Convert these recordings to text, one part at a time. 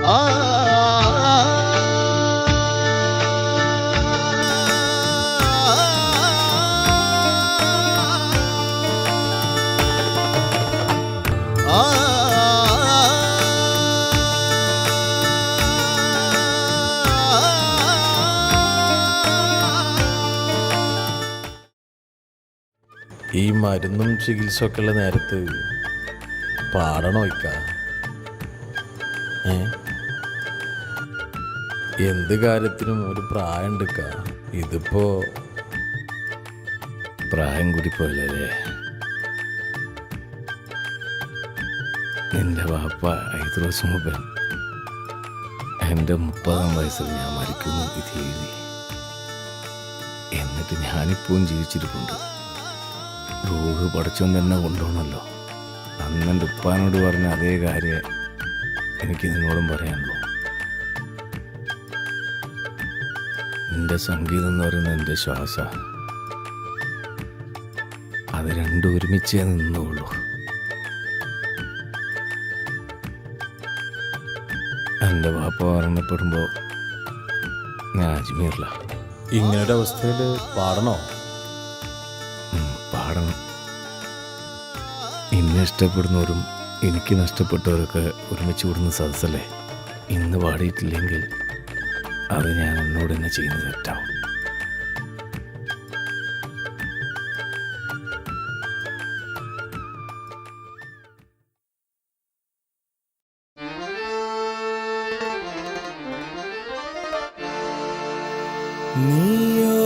ഈ മരുന്നും ചികിത്സയൊക്കെ ഉള്ള നേരത്ത് പാടണോ ഇക്ക? എന്ത് കാര്യത്തിനും ഒരു പ്രായം എടുക്ക. ഇതിപ്പോ പ്രായം കൂടി പോയല്ലേ. നിന്റെ വാപ്പ 5 ദിവസം മുമ്പ് എൻ്റെ 30-ാം വയസ്സിൽ ഞാൻ മരിക്കുന്നു വിധി എഴുതി. എന്നിട്ട് ഞാനിപ്പോഴും ജീവിച്ചിരിപ്പുണ്ട്. റൂഹ് പഠിച്ചോൻ തന്നെ കൊണ്ടുപോകണമല്ലോ. അന്ന് എൻ്റെ ഉപ്പാനോട് പറഞ്ഞ അതേ കാര്യം എനിക്ക് നിന്നോടും പറയാനുള്ളൂ. എൻ്റെ സംഗീതം എന്ന് പറയുന്നത് എൻ്റെ ശ്വാസ. അത് രണ്ടും ഒരുമിച്ചേ നിന്നുള്ളൂ. എൻ്റെ വാപ്പ മരണപ്പെടുമ്പോൾ ഞാൻ അജ്മീറില. ഇങ്ങനൊരു അവസ്ഥയിൽ പാടണോ? പാടണം. എന്നെ ഇഷ്ടപ്പെടുന്നവരും എനിക്ക് നഷ്ടപ്പെട്ടവരൊക്കെ ഒരുമിച്ച് കൂടുന്ന സദസ്സല്ലേ. ഇന്ന് പാടിയിട്ടില്ലെങ്കിൽ അത് ഞാൻ എന്നോട് തന്നെ ചെയ്യുന്നത് തെറ്റാവും. നീയോ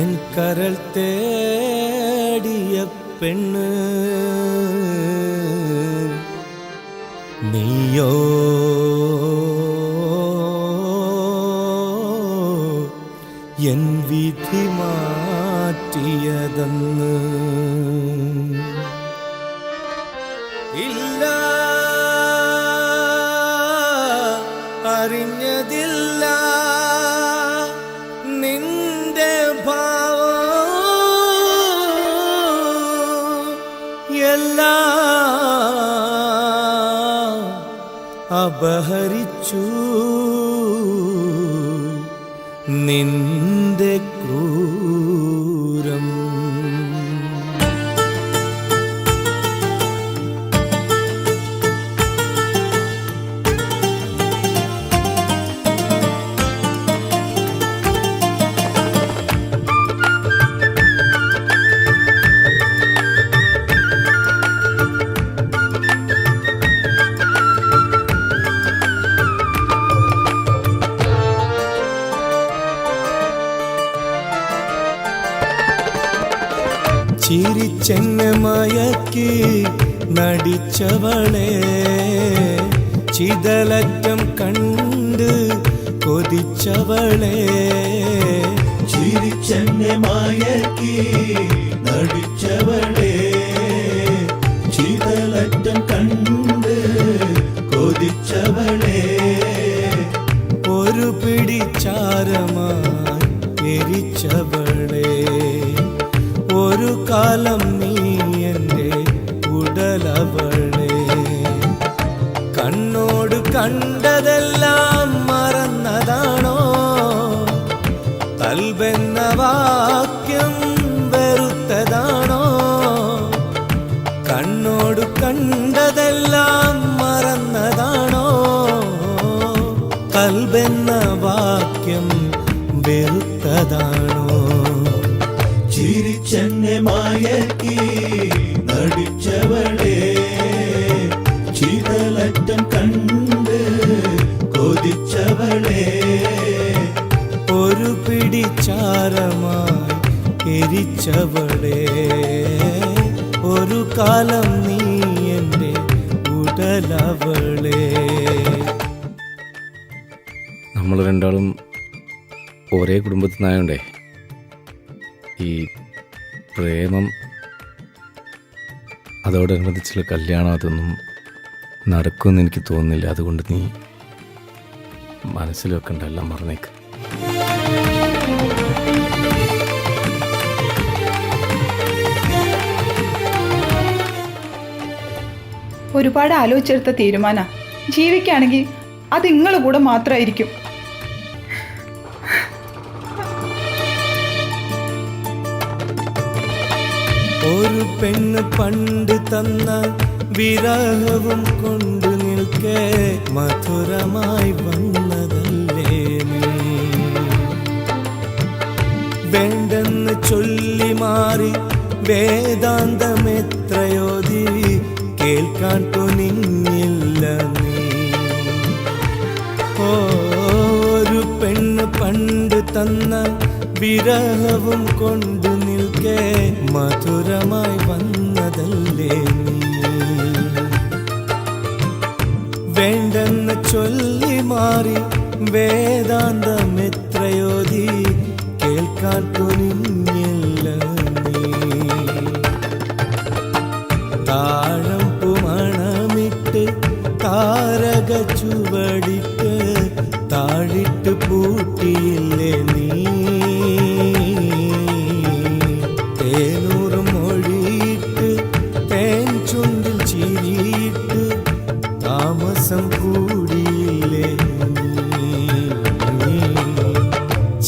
എൻ കരൾ തേടിയ പെണ്ണ്, നീയോ എൻ വിധി മാറ്റിയതെന്ന്. ഇല്ല, അറിഞ്ഞതില്ല നിന്റെ ഭാവം എല്ലാം അപഹരിച്ചു നിന്റെ ക്രൂരം. ചിരിച്ചെന്നെ മയക്കി നടിച്ചവളെ, ചിതലറ്റം കണ്ട് കൊതിച്ചവളെ. ചിരിച്ചെന്നെ മയക്കി നടിച്ചവളെ, ചിതലറ്റം കണ്ട് കൊതിച്ചവളെ. ഒരു പിടി ചാരമായി എരിച്ചവളെ, ഒരു കാലം നീ എൻ്റെ ഉടലവളെ. കണ്ണോട് കണ്ടതെല്ലാം മറന്നതാണോ? കൽബെന്ന വാക്യം വെറുത്തതാണോ? കണ്ണോട് കണ്ടതെല്ലാം മറന്നതാണോ? കൽബെന്ന വാക്യം വെറുത്തതാണോ? ചിരിച്ചെന്നെ മയക്കി നടിച്ചവളെ, ചിതലറ്റം കണ്ട് കൊതിച്ചവളെ. ഒരു പിടി ചാരമായി എരിച്ചവളെ, ഒരു കാലം നീ എൻ്റെ ഉടലവളെ. നമ്മൾ രണ്ടാളും ഒരേ കുടുംബത്തിൽ നിന്നായോണ്ടേ ഈ പ്രേമം അതോടനുബന്ധിച്ചുള്ള കല്യാണം അതൊന്നും നടക്കുമെന്ന് എനിക്ക് തോന്നുന്നില്ല. അതുകൊണ്ട് നീ മനസ്സിൽ വെക്കണ്ട, എല്ലാം മറന്നേക്ക്. ഒരുപാട് ആലോചിച്ചെടുത്ത തീരുമാന. ജീവിക്കുകയാണെങ്കിൽ അത് നിങ്ങളുടെ കൂടെ മാത്രമായിരിക്കും. ഒരു പെണ്ണ് പണ്ട് തന്ന വിരഹവും കൊണ്ടു നിൽക്കെ മധുരമായി വന്നതല്ലേ നീ. വേണ്ടെന്ന് ചൊല്ലി മാറി വേദാന്തമെത്രയോതി കേൾക്കാൻ തുനിഞ്ഞില്ല നീ. ഒരു പെണ്ണ് പണ്ട് തന്ന വിരഹവും കൊണ്ടു നിൽക്കെ മധുരമായി വന്നതല്ലേ നീ. വേണ്ടെന്ന് ചൊല്ലി മാറി വേദാന്തമെത്രയോതി കേൾക്കാൻ തുനിഞ്ഞില്ല നീ. താഴം പുമണമിട്ട് താരക ചുവടിട്ട് താഴിട്ട് പൂട്ടിയില്ലേ നീ. തേനൂറും മൊഴിയിട്ട് തേൻ ചുണ്ടിൽ ചിരിയിട്ട് താമസം കൂടിയില്ലേ നീ.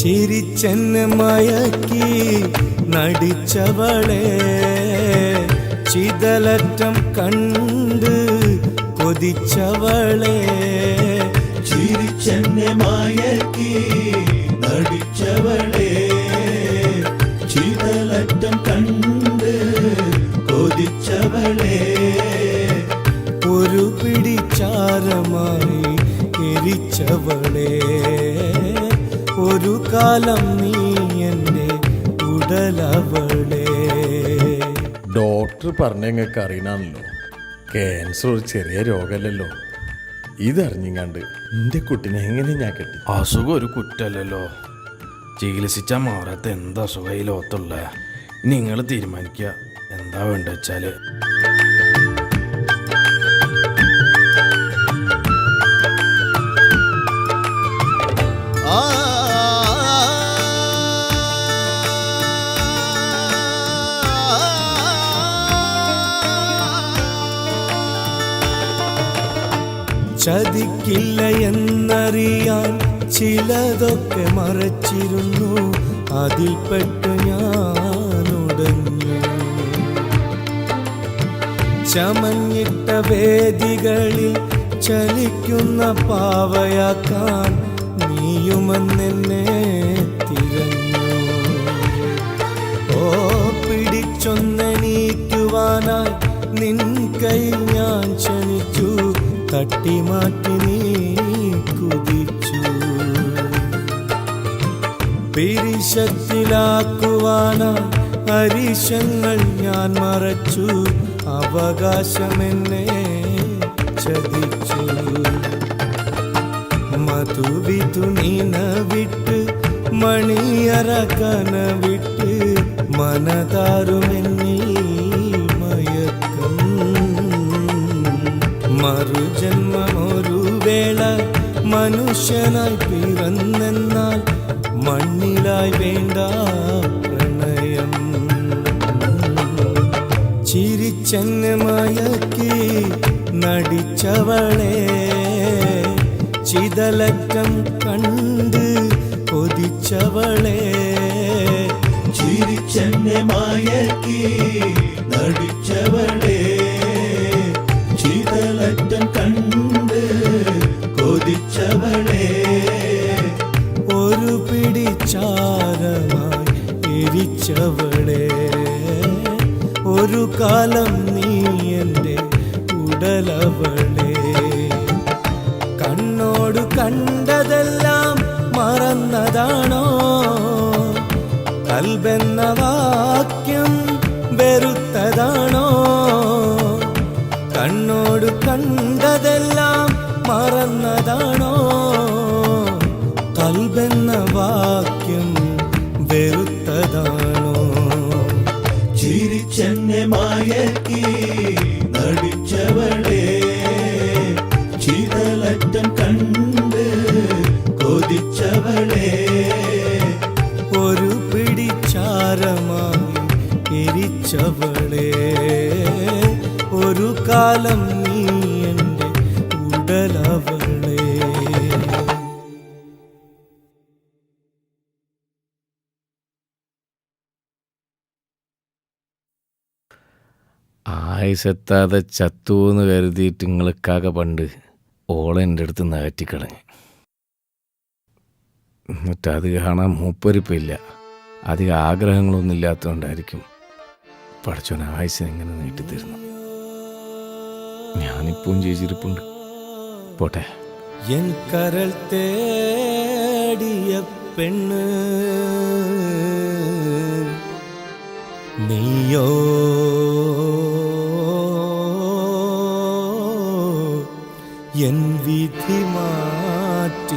ചിരിച്ചെന്നെ മയക്കി നടിച്ചവളെ ചിതലറ്റം കണ്ട് കൊതിച്ചവളെ. ചിരിച്ചെന്നെ മയക്കി നടിച്ചവളെ ചിതലറ്റം കണ്ട് കൊതിച്ചവളെ. ഒരു പിടിച്ചാരമായി എരിച്ചവളെ ഒരു കാലം നീ എൻ്റെ ഉടലവളെ. ഡോക്ടർ പറഞ്ഞ നിങ്ങൾക്ക് അറിയണമല്ലോ, ക്യാൻസർ ഒരു ചെറിയ രോഗമല്ലല്ലോ. ഇതറിഞ്ഞിങ്ങാണ്ട് എൻ്റെ കുട്ടിനെ എങ്ങനെ ഞാൻ കെട്ടി? അസുഖം ഒരു കുറ്റമല്ലല്ലോ. ചികിത്സിച്ചാൽ മാറാത്ത എന്താ അസുഖം ഈ ലോകത്തുള്ള. നിങ്ങൾ തീരുമാനിക്കുക എന്താ വേണ്ട വെച്ചാല്. ചതിക്കില്ല എന്നറിയാൻ ചിലതൊക്കെ മറച്ചിരുന്നു, അതിൽപ്പെട്ട് ഞാനുടഞ്ഞു. ചമഞ്ഞിട്ട വേദികളിൽ ചലിക്കുന്ന പാവയാക്കാൻ നീയുമെന്നെ തിരഞ്ഞു. പിടിച്ചൊന്നെണീക്കുവാനായി നിൻ കൈ ഞാൻ ക്ഷണിച്ചു, തട്ടിമാറ്റി നീ കുതിച്ചു. പിരിശത്തിലാക്കുവാനായി ഹരിശങ്ങൾ ഞാൻ മറച്ചു, അവകാശമെന്നെ ചതിച്ചു. മധുവിധു നീന വിട്ട് മണിയറ കനവിട്ട് മനതാരുമെന്നിൽ മയക്കം. മറുജന്മമൊരു വേള മനുഷ്യനായി പിറന്നെന്നാൽ മണ്ണിലായി വേണ്ട പ്രണയം. ചിരിച്ചെന്നെ മയക്കി നടിച്ചവളെ ചിതലറ്റം കണ്ട് കൊതിച്ചവളെ. ചിരിച്ചെന്നെ മയക്കി നടിച്ചവളെ ചിതലറ്റം കണ്ട് കൊതിച്ചവളെ. ഒരു പിടിച്ചാരമായി എരിച്ചവളെ ഒരു കാലം നീ എൻ്റെ ഉടലവളെ. കണ്ണോട് കണ്ടതെല്ലാം മറന്നതാണോ? കൽബെന്ന വാക്യം വെറുത്തതാണോ? കണ്ണോട് കണ്ടതെല്ലാം മറന്നതാണോ? കൽബെന്ന വാക്യം വെറുത്തതാണോ? ചിരിച്ചെന്നെ മയക്കി നടിച്ചവളെ ചിതലറ്റം കണ്ട് കൊതിച്ചവളെ. ഒരു പിടിച്ചാരമായി എരിച്ചവളെ ഒരു കാലം നീ ആയുസെത്താതെ ചത്തുവെന്ന് കരുതിയിട്ട് നിങ്ങൾക്കാകെ പണ്ട് ഓളെ എൻ്റെ അടുത്ത് നകറ്റിക്കളഞ്ഞ്. എന്നിട്ട് അത് കാണാൻ മൂപ്പരിപ്പില്ല. അധികം ആഗ്രഹങ്ങളൊന്നും ഇല്ലാത്തതുകൊണ്ടായിരിക്കും പഠിച്ചോൻ ആയുസിനെ എങ്ങനെ നീട്ടിത്തരുന്നു. ഞാനിപ്പം ജീവിച്ചിരിപ്പുണ്ട്. പോട്ടെ. എൻ കരൾ തേടിയ പെണ്ണ് നീയോ എൻ വിധി മാറ്റിയതെന്ന്